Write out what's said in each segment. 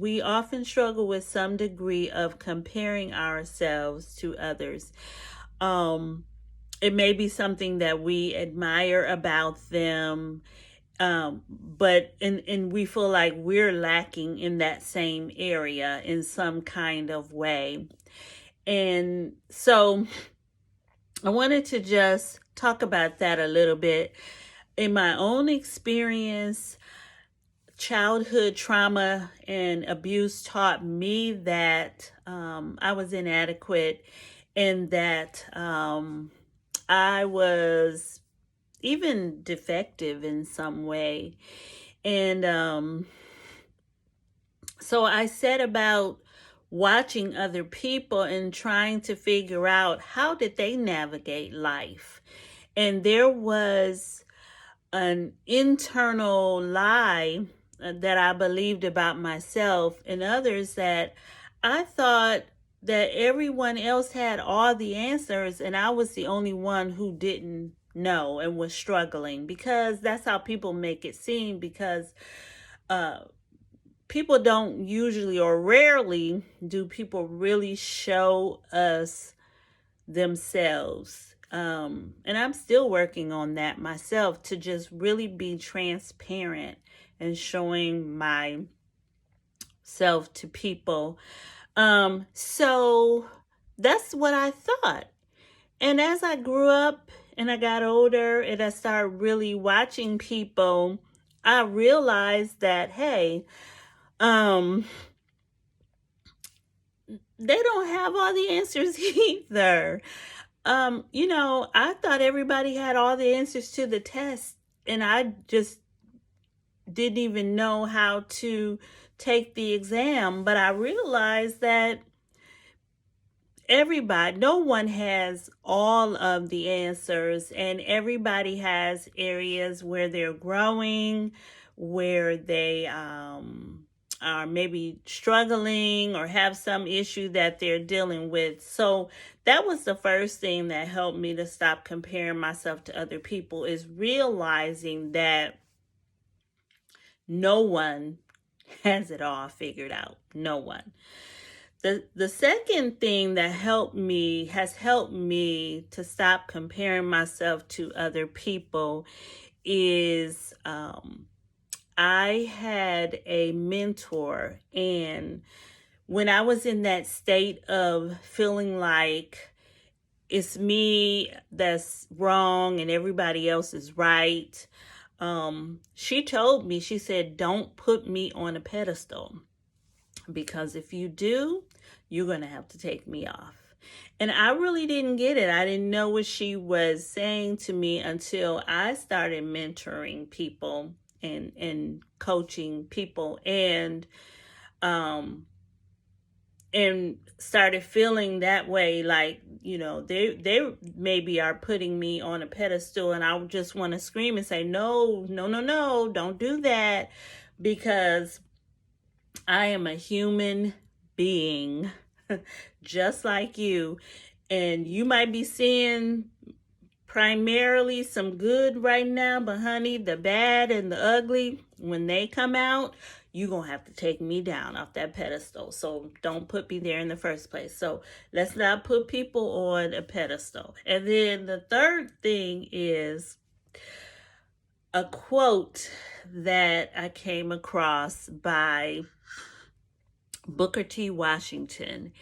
we often struggle with some degree of comparing ourselves to others. Um, it may be something that we admire about them, but and we feel like we're lacking in that same area in some kind of way. And so I wanted to just talk about that a little bit. In my own experience, childhood trauma and abuse taught me that I was inadequate and that I was even defective in some way. And so I set about watching other people and trying to figure out how did they navigate life. And there was an internal lie that I believed about myself and others, that I thought that everyone else had all the answers and I was the only one who didn't know and was struggling, because that's how people make it seem, because people don't usually, or rarely do people really show us themselves. And I'm still working on that myself, to just really be transparent and showing myself to people. So that's what I thought. And as I grew up and I got older and I started really watching people, I realized that, hey, they don't have all the answers either. I thought everybody had all the answers to the test, and I just didn't even know how to take the exam. But I realized that no one has all of the answers, and everybody has areas where they're growing, where they are maybe struggling or have some issue that they're dealing with. So that was the first thing that helped me to stop comparing myself to other people, is realizing that no one has it all figured out. No one. The second thing that has helped me to stop comparing myself to other people is I had a mentor, and when I was in that state of feeling like it's me that's wrong and everybody else is right, she told me, she said, don't put me on a pedestal, because if you do, you're going to have to take me off. And I really didn't get it. I didn't know what she was saying to me until I started mentoring people and coaching people, and started feeling that way, like, they maybe are putting me on a pedestal, and I just want to scream and say, no, don't do that, because I am a human being just like you, and you might be seeing primarily some good right now, but honey, the bad and the ugly, when they come out, you're gonna have to take me down off that pedestal. So don't put me there in the first place. So let's not put people on a pedestal. And then the third thing is a quote that I came across by Booker T. Washington.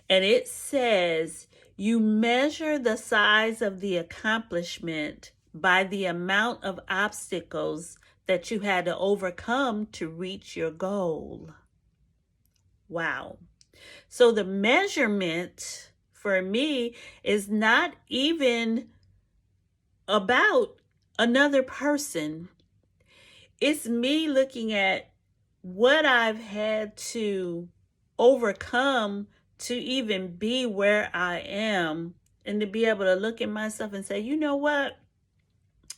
And it says, you measure the size of the accomplishment by the amount of obstacles that you had to overcome to reach your goal. Wow. So the measurement for me is not even about another person. It's me looking at what I've had to overcome to even be where I am, and to be able to look at myself and say, you know what?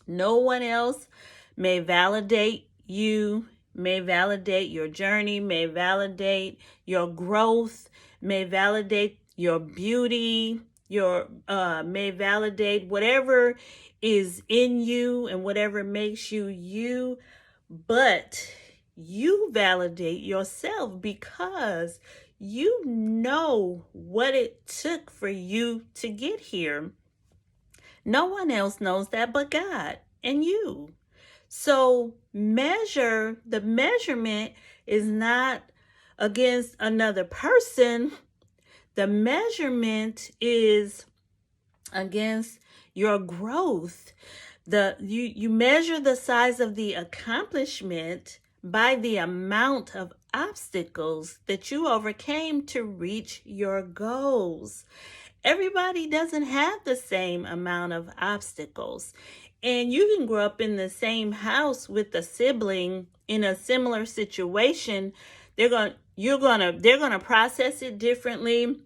No one else may validate you, may validate your journey, may validate your growth, may validate your beauty, may validate whatever is in you and whatever makes you you, but you validate yourself because you know what it took for you to get here. No one else knows that but God and you. So the measurement is not against another person. The measurement is against your growth. You measure the size of the accomplishment by the amount of obstacles that you overcame to reach your goals. Everybody doesn't have the same amount of obstacles. And you can grow up in the same house with a sibling in a similar situation. They're going to process it differently.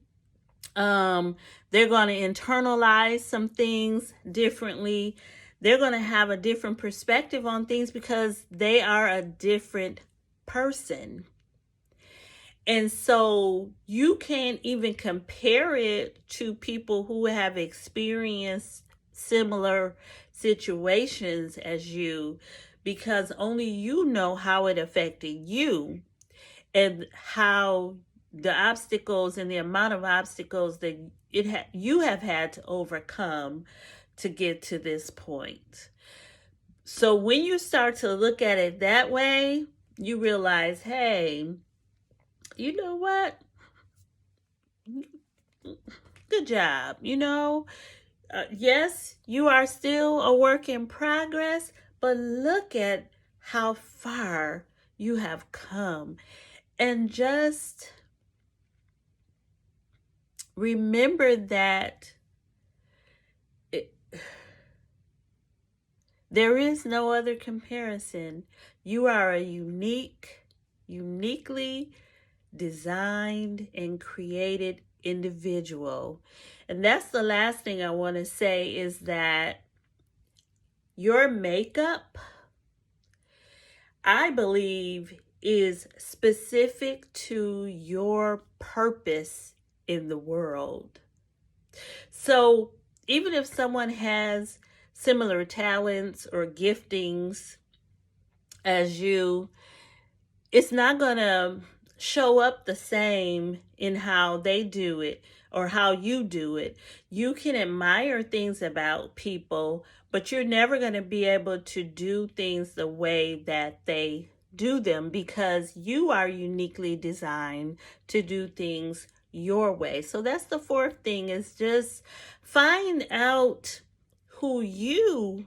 They're going to internalize some things differently. They're going to have a different perspective on things because they are a different person. And so you can't even compare it to people who have experienced similar situations as you, because only you know how it affected you and how the obstacles and the amount of obstacles that you have had to overcome to get to this point. So when you start to look at it that way, you realize, hey, you know what? Good job. Yes, you are still a work in progress, but look at how far you have come. And just remember that there is no other comparison. You are a uniquely designed and created individual. And that's the last thing I want to say, is that your makeup, I believe, is specific to your purpose in the world. So even if someone has similar talents or giftings as you, it's not going to show up the same in how they do it or how you do it. You can admire things about people, but you're never going to be able to do things the way that they do them, because you are uniquely designed to do things your way. So that's the fourth thing, is just find out who you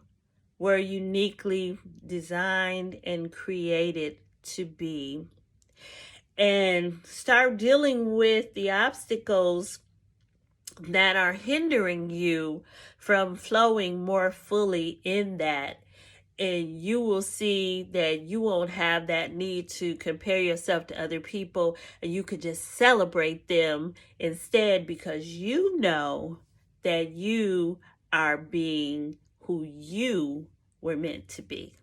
were uniquely designed and created to be, and start dealing with the obstacles that are hindering you from flowing more fully in that. And you will see that you won't have that need to compare yourself to other people, and you could just celebrate them instead, because you know that you are being who you were meant to be.